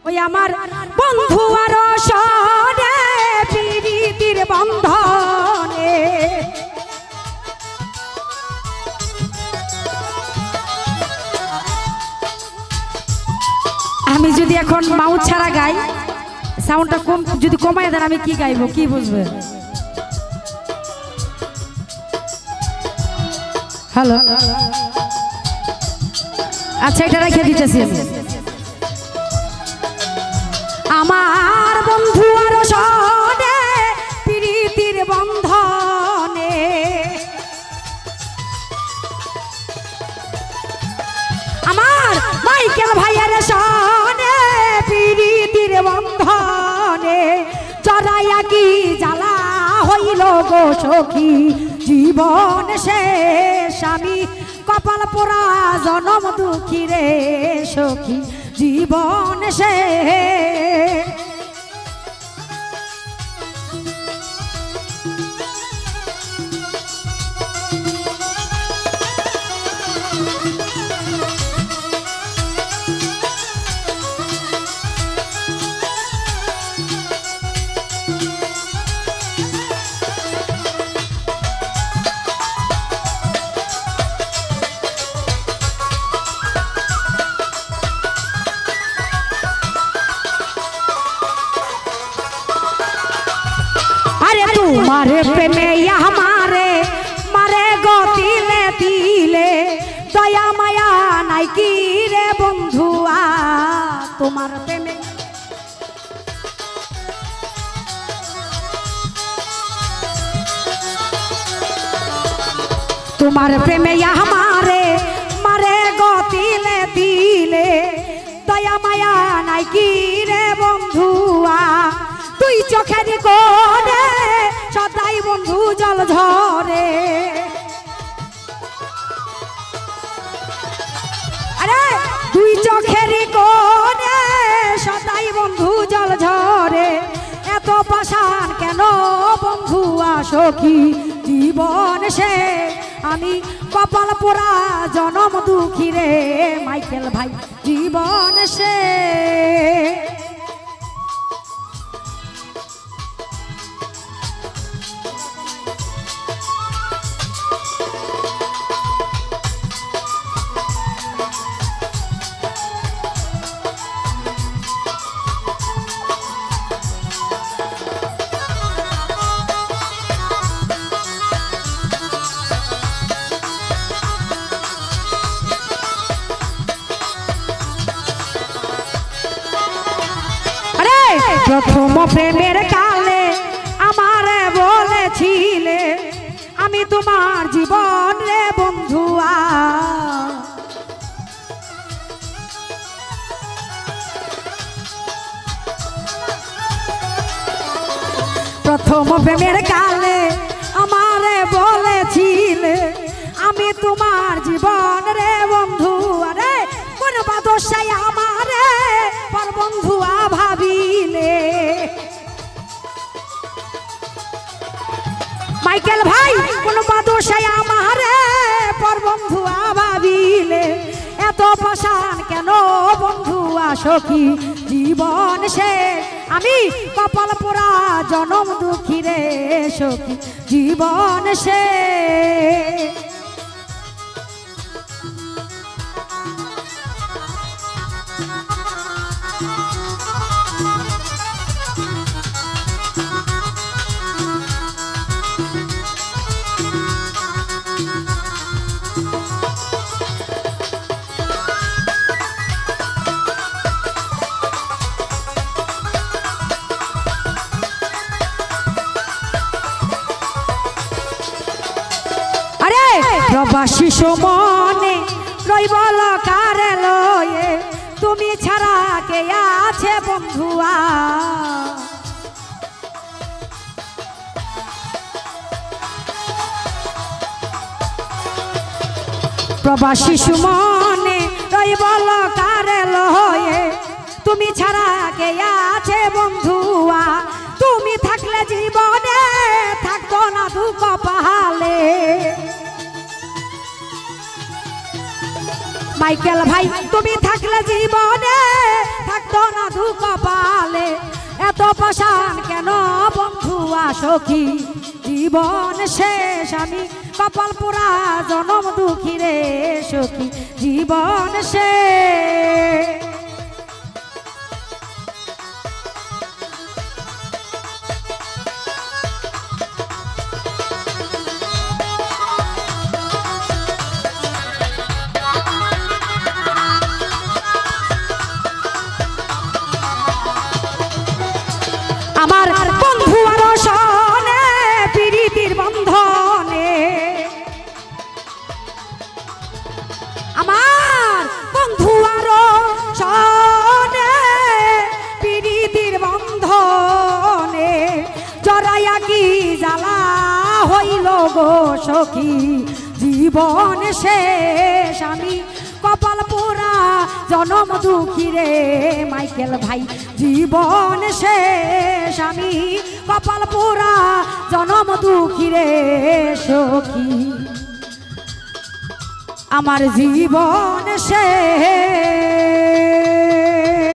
ওই আমার বন্ধু আর সনে প্রীতির বন্ধনে আমি যদি এখন মাউথ ছাড়া গাই সাউন্ডটা কম যদি কমায় দেন আমি কি গাইবো কি বুঝবে হ্যালো আচ্ছা এটা রেখে দিতেছি আমার বন্ধু আর সনে প্রীতির বন্ধনে আমার মাইকেল ভাইয়ের সনে প্রীতির বন্ধনে জড়াইয়া কি জ্বালা হইল গো সখী জীবন শেষ আমি কপাল পোড়া জনম দুঃখী রে সখী জীবন শেষ तुम्हारे प्रेमे हमारे मारे गतिले दिले दया माया नाई की रे बंधुआ तुम्हार प्रेमे तुम्हारे प्रेमे हमारे मारे गतिले दिले दया माया नाई की रे बंधुआ তুই চোখের কোণে সদাই বন্ধু জল ঝরে আরে তুই চোখের কোণে সদাই বন্ধু জল ঝরে এত পাষাণ কেন বন্ধু সখী জীবন সে আমি কপাল পোড়া জনম দুঃখী রে মাইকেল ভাই জীবন সে প্রথম প্রেমের কালে আমারে বলেছিলে আমি তোমার জীবন রে বন্ধুয়া প্রথম প্রেমের কালে আমারে বলেছিলে আমি তোমার জীবন রে বন্ধুয়া রে কোন বাদশাই আমারে পর বন্ধুয়া ভাবিলে মাইকেল ভাই কোন বাদশাই আমারে পর বন্ধুয়া ভাবিলে এত পাষাণ কেন বন্ধুয়া সখী জীবন শেষ আমি কপাল পোড়া জনম দুঃখী রে সখী জীবন শেষ প্রবাসী সমনে রইবল কারে লয়ে তুমি ছাড়া কে আছে বন্ধুয়া প্রবাসী সমনে রইবল কারে লয়ে তুমি ছাড়া কে আছে বন্ধুয়া তুমি থাকলে জীবনে থাকতো না দুঃখ পাহালে মাইকেল ভাই তুমি থাকলে জীবনে থাকতো না দুঃখ পালে এত পাশান কেন বন্ধু সখী জীবন শেষ আমি কপাল পোড়া জনম দুঃখী রে সখী জীবন শেষ আমার বন্ধু আর সনে প্রীতির বন্ধনে আমার বন্ধু আর সনে প্রীতির বন্ধনে জড়াইয়া কি জ্বালা হইল গো সখী জীবন শেষ আমি কপাল পোড়া জনম দুঃখী রে মাইকেল ভাই জীবন শেষ আমি কপাল পোড়া জনম দুঃখী রে সখী আমার জীবন শেষ